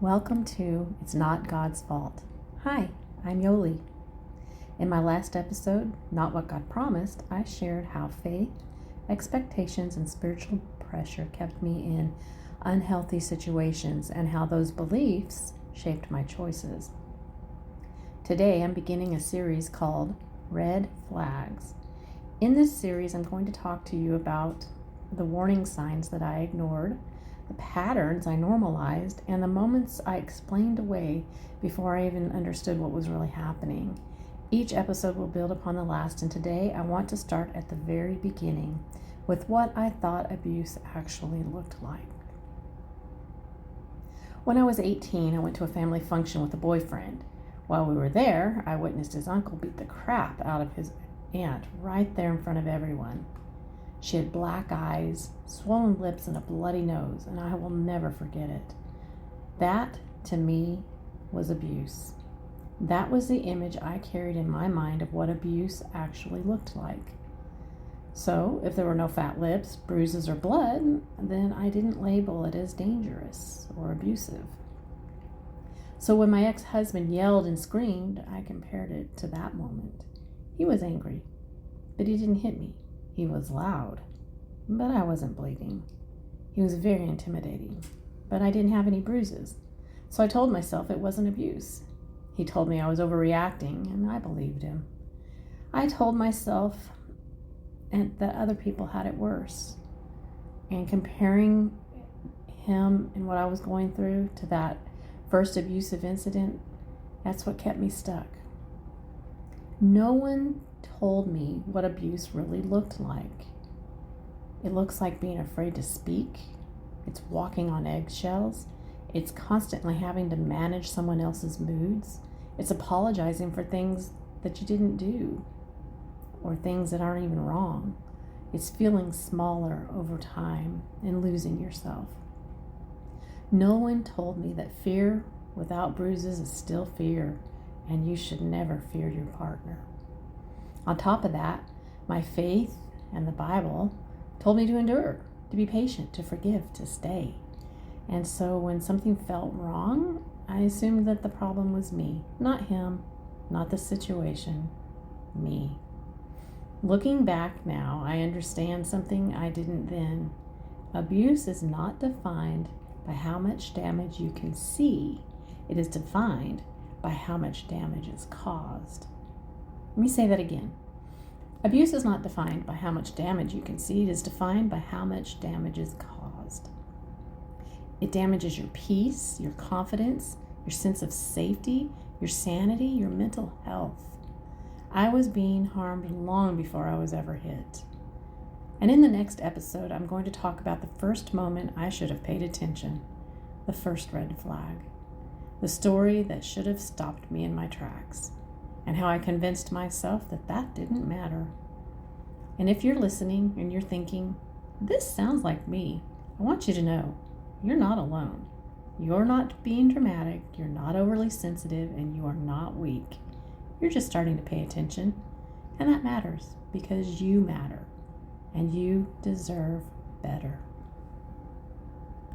Welcome to It's Not God's Fault. Hi, I'm Yoli. In my last episode, Not What God Promised, I shared how faith, expectations, and spiritual pressure kept me in unhealthy situations and how those beliefs shaped my choices. Today, I'm beginning a series called Red Flags. In this series, I'm going to talk to you about the warning signs that I ignored, the patterns I normalized, and the moments I explained away before I even understood what was really happening. Each episode will build upon the last, and today I want to start at the very beginning with what I thought abuse actually looked like. When I was 18, I went to a family function with a boyfriend. While we were there, I witnessed his uncle beat the crap out of his aunt right there in front of everyone. She had black eyes, swollen lips, and a bloody nose, and I will never forget it. That, to me, was abuse. That was the image I carried in my mind of what abuse actually looked like. So, if there were no fat lips, bruises, or blood, then I didn't label it as dangerous or abusive. So when my ex-husband yelled and screamed, I compared it to that moment. He was angry, but he didn't hit me. He was loud, but I wasn't bleeding. He was very intimidating, but I didn't have any bruises. So I told myself it wasn't abuse. He told me I was overreacting, and I believed him. I told myself that other people had it worse. And comparing him and what I was going through to that first abusive incident, that's what kept me stuck. No one told me what abuse really looked like. It looks like being afraid to speak. It's walking on eggshells. It's constantly having to manage someone else's moods. It's apologizing for things that you didn't do or things that aren't even wrong. It's feeling smaller over time and losing yourself. No one told me that fear without bruises is still fear, and you should never fear your partner. On top of that, my faith and the Bible told me to endure, to be patient, to forgive, to stay. And so when something felt wrong, I assumed that the problem was me, not him, not the situation, me. Looking back now, I understand something I didn't then. Abuse is not defined by how much damage you can see. It is defined by how much damage is caused. Let me say that again. Abuse is not defined by how much damage you can see. It is defined by how much damage is caused. It damages your peace, your confidence, your sense of safety, your sanity, your mental health. I was being harmed long before I was ever hit. And in the next episode, I'm going to talk about the first moment I should have paid attention, the first red flag, the story that should have stopped me in my tracks, and how I convinced myself that that didn't matter. And if you're listening and you're thinking, this sounds like me, I want you to know you're not alone. You're not being dramatic, you're not overly sensitive, and you are not weak. You're just starting to pay attention, and that matters because you matter, and you deserve better.